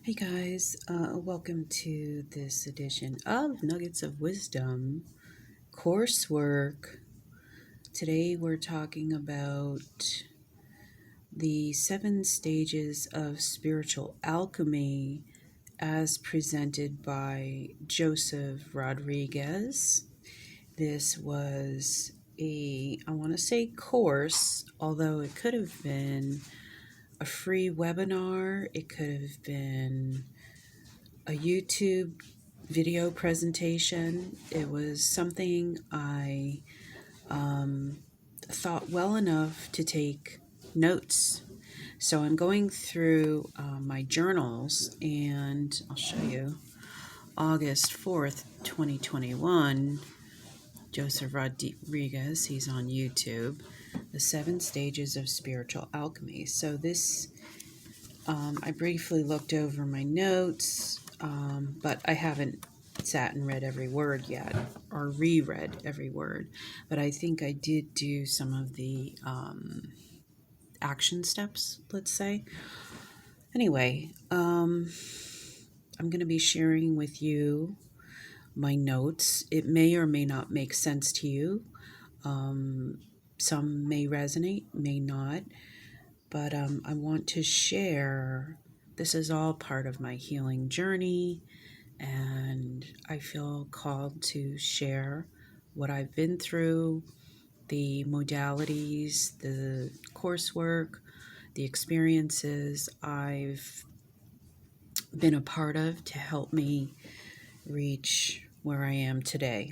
Hey guys, welcome to this edition of Nuggets of Wisdom Coursework. Today we're talking about the 7 stages of spiritual alchemy as presented by Joseph Rodrigues. This was I want to say course, although it could have been a free webinar, it could have been a YouTube video presentation. It was something I thought well enough to take notes. So I'm going through my journals, and I'll show you. August 4th, 2021, Joseph Rodrigues, he's on YouTube, The 7 Stages of Spiritual Alchemy. So this, I briefly looked over my notes, but I haven't sat and read every word yet, or reread every word. But I think I did do some of the action steps, let's say. Anyway, I'm going to be sharing with you my notes. It may or may not make sense to you. Some may resonate, may not. But I want to share. This is all part of my healing journey, and I feel called to share what I've been through, the modalities, the coursework, the experiences I've been a part of to help me reach where I am today.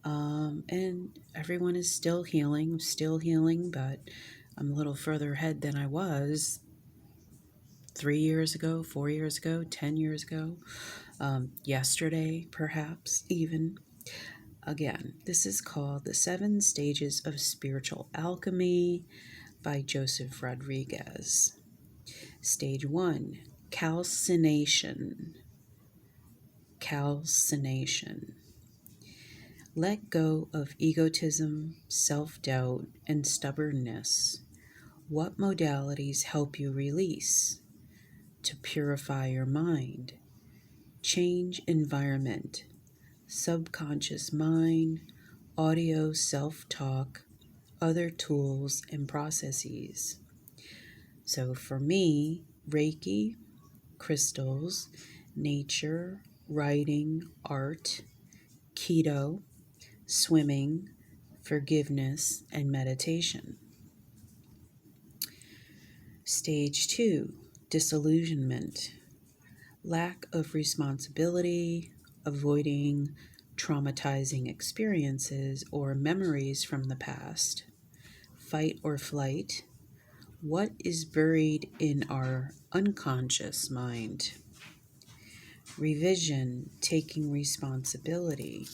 And everyone is still healing, but I'm a little further ahead than I was 3 years ago, 4 years ago, 10 years ago, yesterday, perhaps even. Again, this is called The 7 Stages of Spiritual Alchemy by Joseph Rodrigues. Stage 1, calcination. Calcination. Let go of egotism, self-doubt, and stubbornness. What modalities help you release? To purify your mind, change environment, subconscious mind, audio self-talk, other tools and processes. So for me, Reiki, crystals, nature, writing, art, keto, swimming, forgiveness, and meditation. Stage 2, disillusionment. Lack of responsibility, avoiding traumatizing experiences or memories from the past. Fight or flight. What is buried in our unconscious mind? Revision, taking responsibility.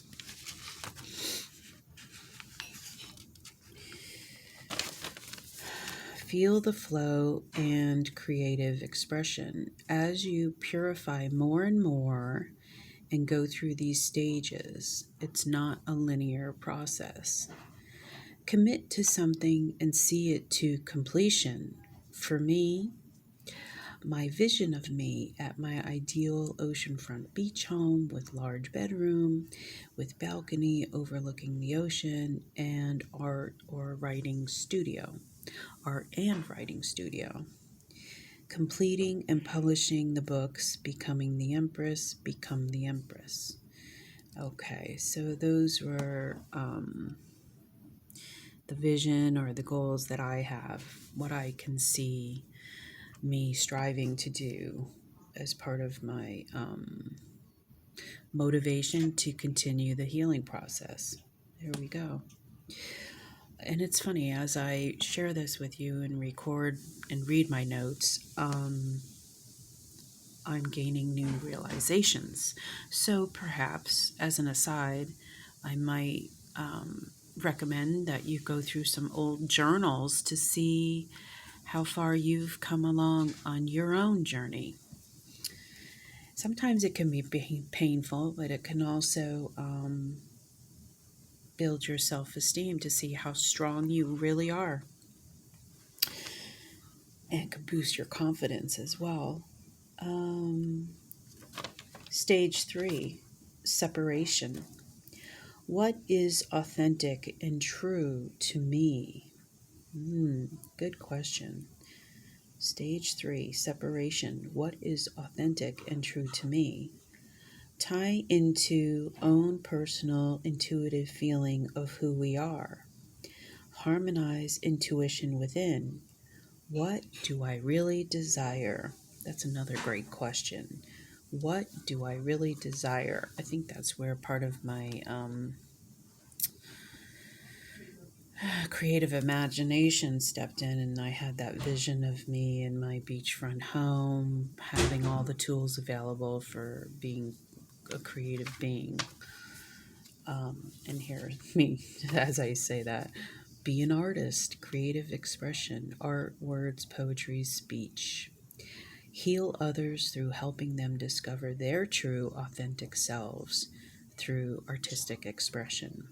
Feel the flow and creative expression as you purify more and more and go through these stages. It's not a linear process. Commit to something and see it to completion. For me, my vision of me at my ideal oceanfront beach home with large bedroom, with balcony overlooking the ocean, and art and writing studio. Completing and publishing the books, Becoming the Empress, Become the Empress. Okay, so those were the vision or the goals that I have, what I can see me striving to do as part of my motivation to continue the healing process. There we go. And it's funny, as I share this with you and record and read my notes, I'm gaining new realizations. So perhaps, as an aside, I might recommend that you go through some old journals to see how far you've come along on your own journey. Sometimes it can be painful, but it can also build your self-esteem to see how strong you really are. And it can boost your confidence as well. Stage 3, separation. What is authentic and true to me? Good question. Stage 3, separation. What is authentic and true to me? Tie into own personal intuitive feeling of who we are. Harmonize intuition within. What do I really desire? That's another great question. What do I really desire? I think that's where part of my creative imagination stepped in, and I had that vision of me in my beachfront home, having all the tools available for being a creative being. And here's me, as I say that, be an artist, creative expression, art, words, poetry, speech. Heal others through helping them discover their true, authentic selves through artistic expression.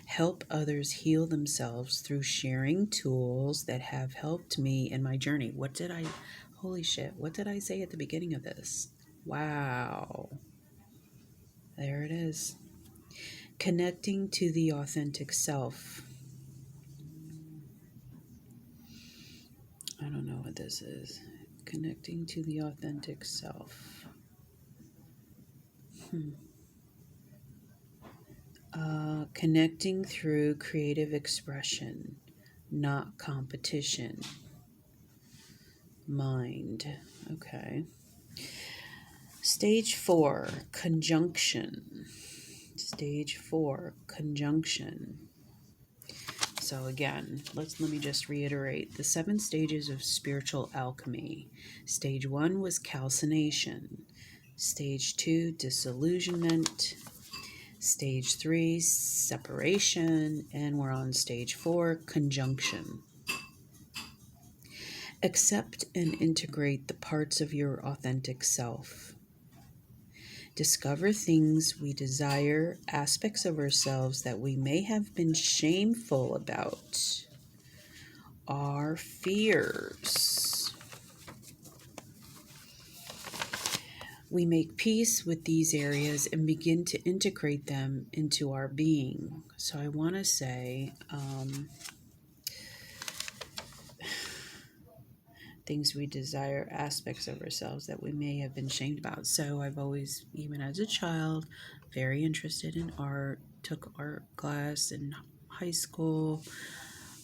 Help others heal themselves through sharing tools that have helped me in my journey. Holy shit, what did I say at the beginning of this? Wow. There it is. Connecting to the authentic self. I don't know what this is. Connecting to the authentic self. Connecting through creative expression, not competition. Mind. Okay. Stage 4, conjunction. Stage 4, conjunction. So again, let me just reiterate the 7 stages of spiritual alchemy. Stage 1 was calcination. Stage 2, disillusionment. Stage 3, separation. And we're on stage 4, conjunction. Accept and integrate the parts of your authentic self. Discover things we desire, aspects of ourselves that we may have been shameful about. Our fears. We make peace with these areas and begin to integrate them into our being. So I want to say things we desire, aspects of ourselves that we may have been shamed about. So I've always, even as a child, very interested in art, took art class in high school.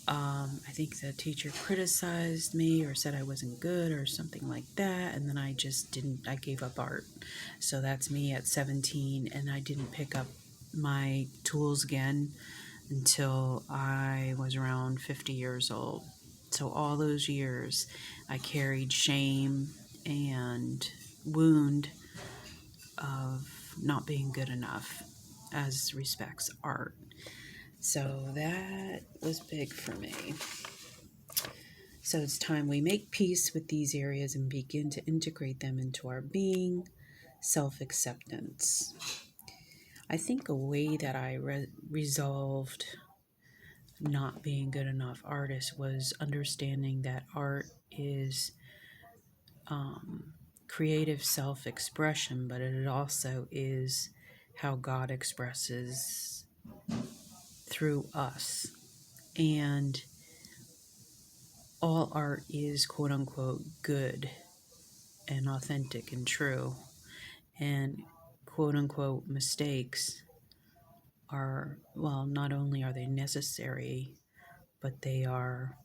I think the teacher criticized me or said I wasn't good or something like that, and then I gave up art. So that's me at 17, and I didn't pick up my tools again until I was around 50 years old. So all those years I carried shame and wound of not being good enough as respects art. So that was big for me. So it's time we make peace with these areas and begin to integrate them into our being. Self-acceptance. I think a way that I resolved not being good enough artist was understanding that art is creative self-expression, but it also is how God expresses through us. And all art is quote unquote good and authentic and true. And quote unquote mistakes are, well, not only are they necessary, but they are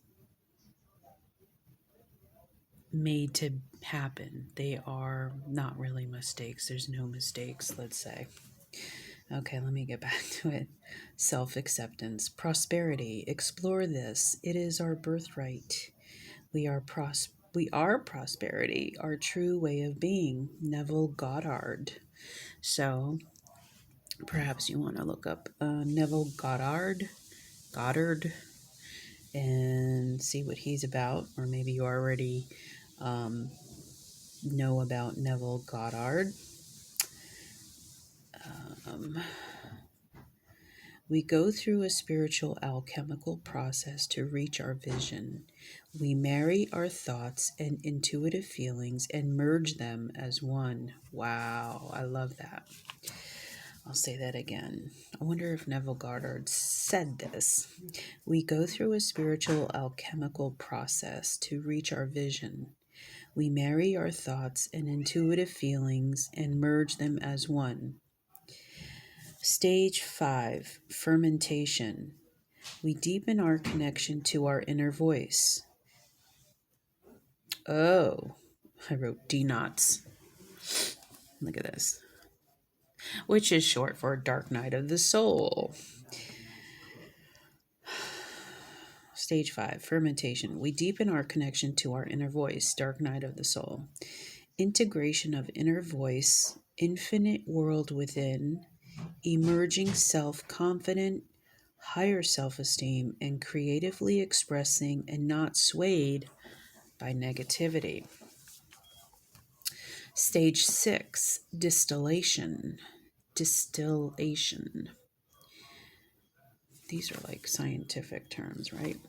made to happen. They are not really mistakes. There's no mistakes, let's say. Okay, let me get back to it. Self-acceptance, prosperity. Explore this. It is our birthright. We are prosperity, our true way of being. Neville Goddard. So perhaps you want to look up Neville Goddard, and see what he's about, or maybe you already know about Neville Goddard. We go through a spiritual alchemical process to reach our vision. We marry our thoughts and intuitive feelings and merge them as one. Wow, I love that. I'll say that again. I wonder if Neville Goddard said this. We go through a spiritual alchemical process to reach our vision. We marry our thoughts and intuitive feelings and merge them as one. Stage 5, fermentation. We deepen our connection to our inner voice. Oh, I wrote D-Knots. Look at this. Which is short for Dark Night of the Soul. Stage 5, fermentation. We deepen our connection to our inner voice, Dark Night of the Soul. Integration of inner voice, infinite world within, emerging self-confident, higher self-esteem, and creatively expressing and not swayed by negativity. Stage 6, distillation. Distillation. These are like scientific terms, right?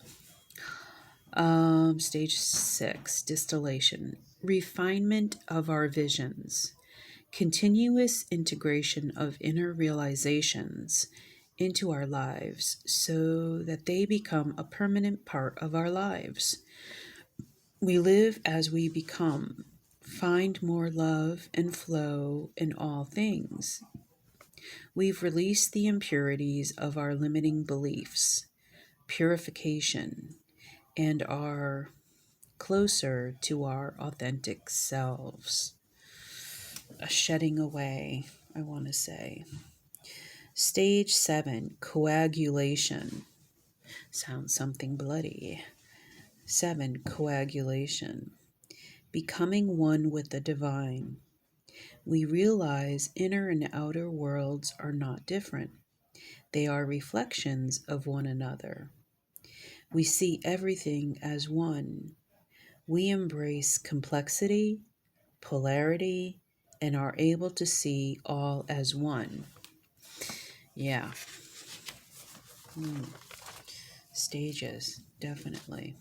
Stage 6, distillation. Refinement of our visions. Continuous integration of inner realizations into our lives so that they become a permanent part of our lives. We live as we become. Find more love and flow in all things. We've released the impurities of our limiting beliefs, purification, and are closer to our authentic selves. A shedding away, I want to say. Stage 7, coagulation. Sounds something bloody. 7, coagulation. Becoming one with the divine. We realize inner and outer worlds are not different. They are reflections of one another. We see everything as one. We embrace complexity, polarity, and are able to see all as one. Yeah. Stages, definitely.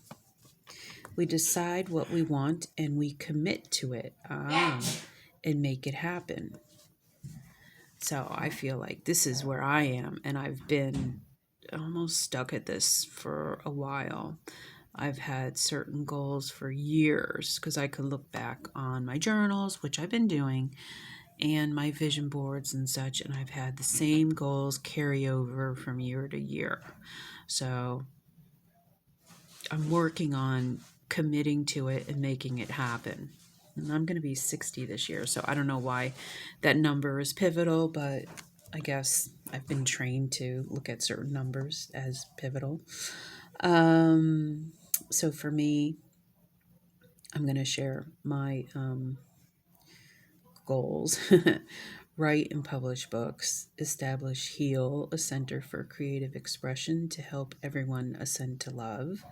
We decide what we want and we commit to it and make it happen. So I feel like this is where I am, and I've been almost stuck at this for a while. I've had certain goals for years because I could look back on my journals, which I've been doing, and my vision boards and such, and I've had the same goals carry over from year to year. So I'm working on committing to it and making it happen. And I'm going to be 60 this year, so I don't know why that number is pivotal, but I guess I've been trained to look at certain numbers as pivotal. So for me, I'm going to share my goals. Write and publish books, establish HEAL, a center for creative expression to help everyone ascend to love,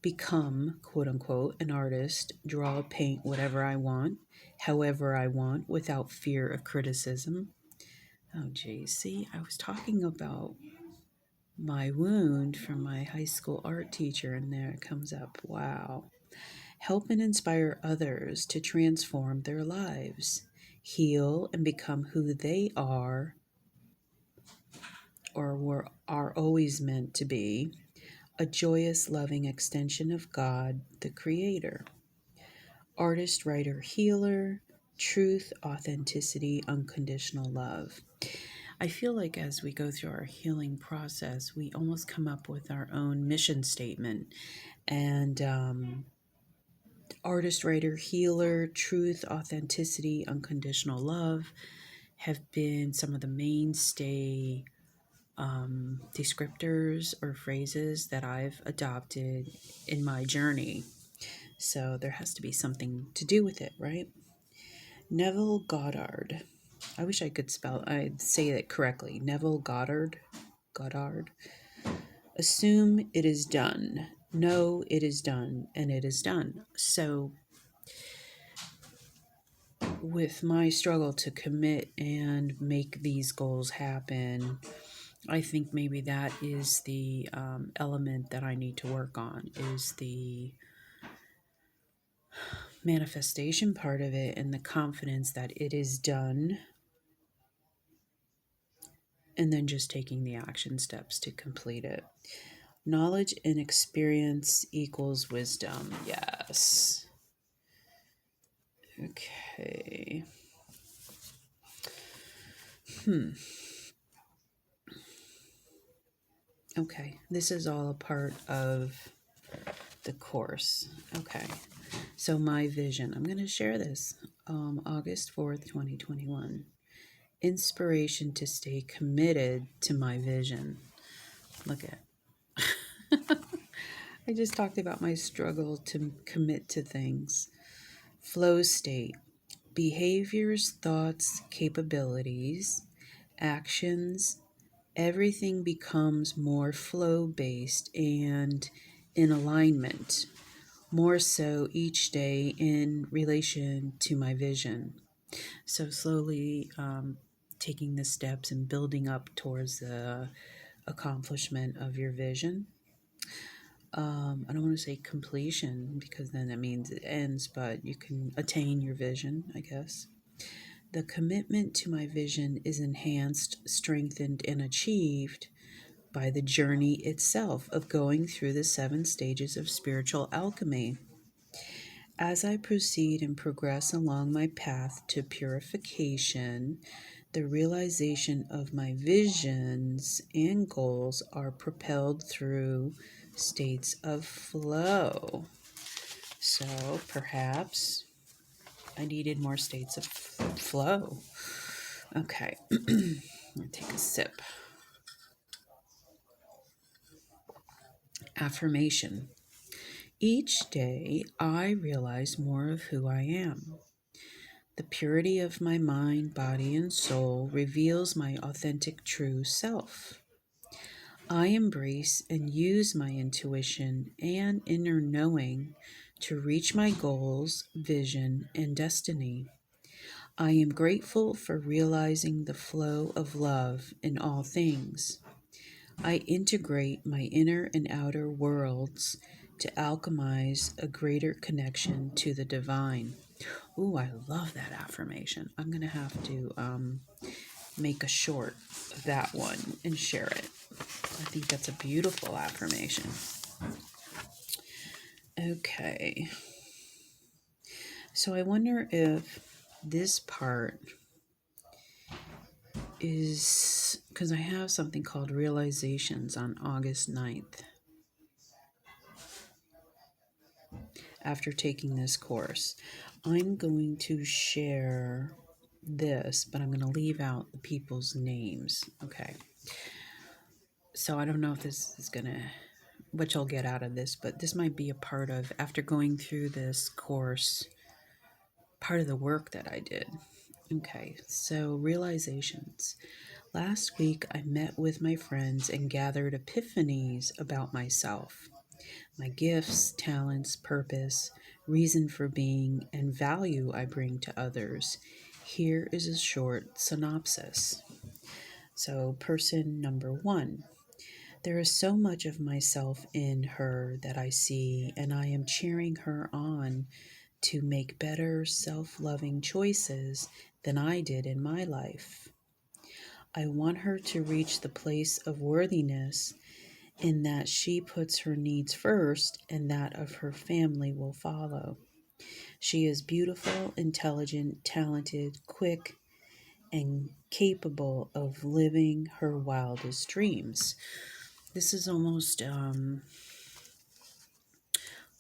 become, quote unquote, an artist, draw, paint whatever I want, however I want, without fear of criticism. Oh, geez, see, I was talking about my wound from my high school art teacher, and there it comes up. Wow. Help and inspire others to transform their lives, heal and become who they are or are always meant to be, a joyous, loving extension of God, the Creator. Artist, writer, healer, truth, authenticity, unconditional love. I feel like as we go through our healing process, we almost come up with our own mission statement. And artist, writer, healer, truth, authenticity, unconditional love have been some of the mainstay descriptors or phrases that I've adopted in my journey. So there has to be something to do with it, right? Neville Goddard. I wish I could I'd say it correctly. Neville Goddard. Goddard. Assume it is done. Know it is done, and it is done. So with my struggle to commit and make these goals happen, I think maybe that is the element that I need to work on, is the manifestation part of it and the confidence that it is done, and then just taking the action steps to complete it. Knowledge and experience equals wisdom. Yes. Okay. Okay. This is all a part of the course. Okay. So my vision, I'm going to share this. August 4th, 2021. Inspiration to stay committed to my vision. Look at I just talked about my struggle to commit to things. Flow state. Behaviors, thoughts, capabilities, actions, everything becomes more flow based and in alignment, more so each day in relation to my vision. So, slowly taking the steps and building up towards the accomplishment of your vision. I don't want to say completion because then that means it ends, but you can attain your vision, I guess. The commitment to my vision is enhanced, strengthened, and achieved by the journey itself of going through the 7 stages of spiritual alchemy. As I proceed and progress along my path to purification, the realization of my visions and goals are propelled through states of flow. So perhaps I needed more states of flow. Okay, I'll take a sip. Affirmation. Each day I realize more of who I am. The purity of my mind, body, and soul reveals my authentic true self. I embrace and use my intuition and inner knowing to reach my goals, vision, and destiny. I am grateful for realizing the flow of love in all things. I integrate my inner and outer worlds to alchemize a greater connection to the divine. Ooh, I love that affirmation. I'm going to have to make a short of that one and share it. I think that's a beautiful affirmation. Okay. So I wonder if this part is because I have something called Realizations on August 9th after taking this course. I'm going to share this, but I'm going to leave out the people's names. Okay. So I don't know if this is going to, what you'll get out of this, but this might be a part of, after going through this course, part of the work that I did. Okay, so realizations. Last week, I met with my friends and gathered epiphanies about myself, my gifts, talents, purpose, reason for being, and value I bring to others. Here is a short synopsis. So, person number 1. There is so much of myself in her that I see, and I am cheering her on to make better, self-loving choices than I did in my life. I want her to reach the place of worthiness in that she puts her needs first and that of her family will follow. She is beautiful, intelligent, talented, quick, and capable of living her wildest dreams. This is almost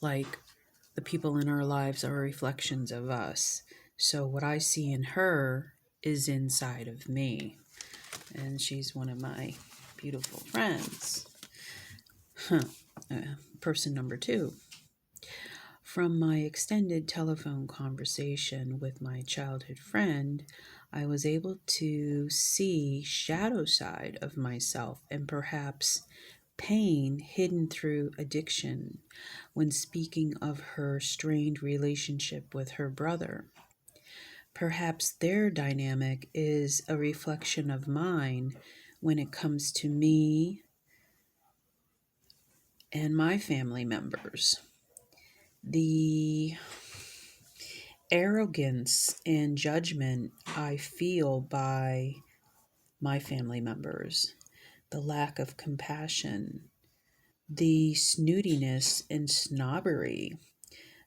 like the people in our lives are reflections of us. So what I see in her is inside of me. And she's one of my beautiful friends. Person number 2. From my extended telephone conversation with my childhood friend, I was able to see shadow side of myself and perhaps pain hidden through addiction when speaking of her strained relationship with her brother. Perhaps their dynamic is a reflection of mine when it comes to me and my family members. The arrogance and judgment I feel by my family members, the lack of compassion, the snootiness and snobbery,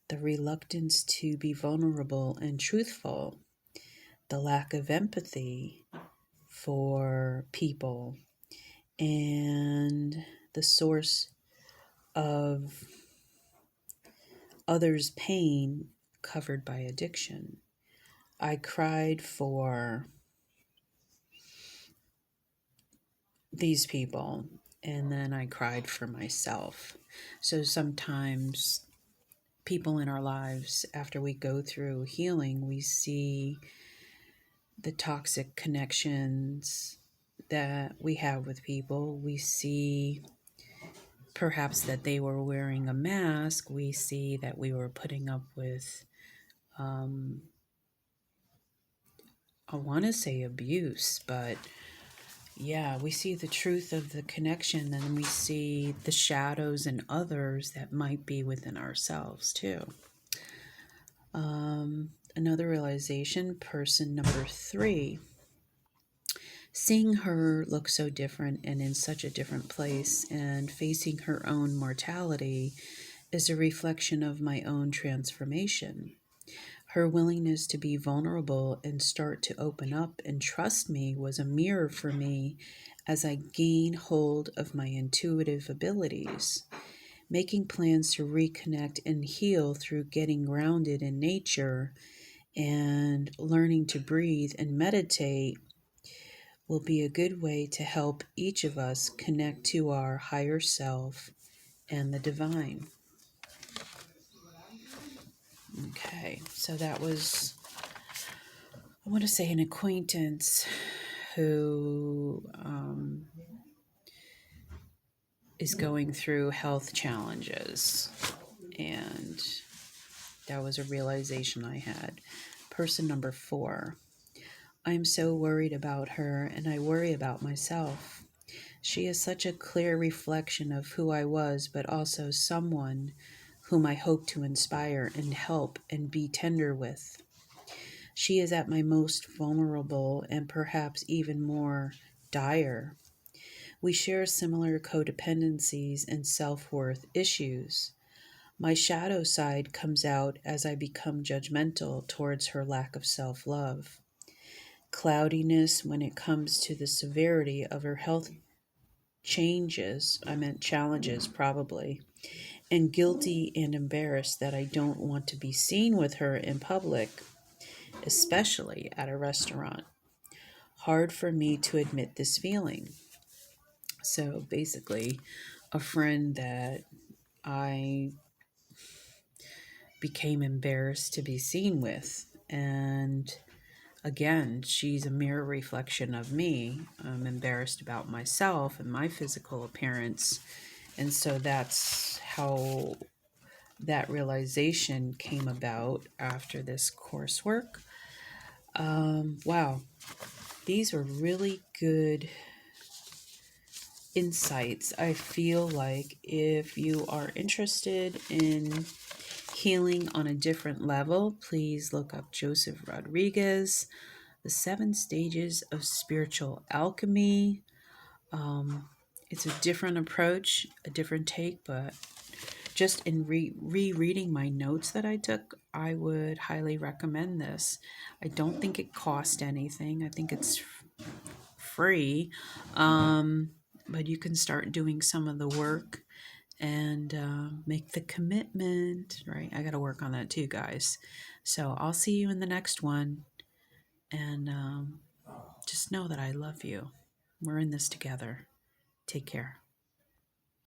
the reluctance to be vulnerable and truthful, the lack of empathy for people, and the source of others' pain covered by addiction. I cried for these people, and then I cried for myself. So sometimes people in our lives, after we go through healing, we see the toxic connections that we have with people. We see perhaps that they were wearing a mask. We see that we were putting up with, I want to say abuse, but yeah, we see the truth of the connection, and we see the shadows in others that might be within ourselves too. Another realization, person number 3, seeing her look so different and in such a different place and facing her own mortality is a reflection of my own transformation. Her willingness to be vulnerable and start to open up and trust me was a mirror for me as I gain hold of my intuitive abilities. Making plans to reconnect and heal through getting grounded in nature and learning to breathe and meditate will be a good way to help each of us connect to our higher self and the divine. Okay, so that was, I want to say, an acquaintance who is going through health challenges, and that was a realization I had. Person number 4, I'm so worried about her, and I worry about myself. She is such a clear reflection of who I was, but also someone whom I hope to inspire and help and be tender with. She is at my most vulnerable and perhaps even more dire. We share similar codependencies and self-worth issues. My shadow side comes out as I become judgmental towards her lack of self-love. Cloudiness when it comes to the severity of her health challenges probably, and guilty and embarrassed that I don't want to be seen with her in public, especially at a restaurant. Hard for me to admit this feeling. So basically, a friend that I became embarrassed to be seen with. And again, she's a mirror reflection of me. I'm embarrassed about myself and my physical appearance. And so that's how that realization came about after this coursework. Wow, these are really good insights. I feel like if you are interested in healing on a different level, please look up Joseph Rodrigues, The 7 Stages of Spiritual Alchemy. It's a different approach, a different take, but just in rereading my notes that I took, I would highly recommend this. I don't think it cost anything. I think it's free, but you can start doing some of the work and make the commitment, right? I got to work on that too, guys. So I'll see you in the next one, and just know that I love you. We're in this together. Take care.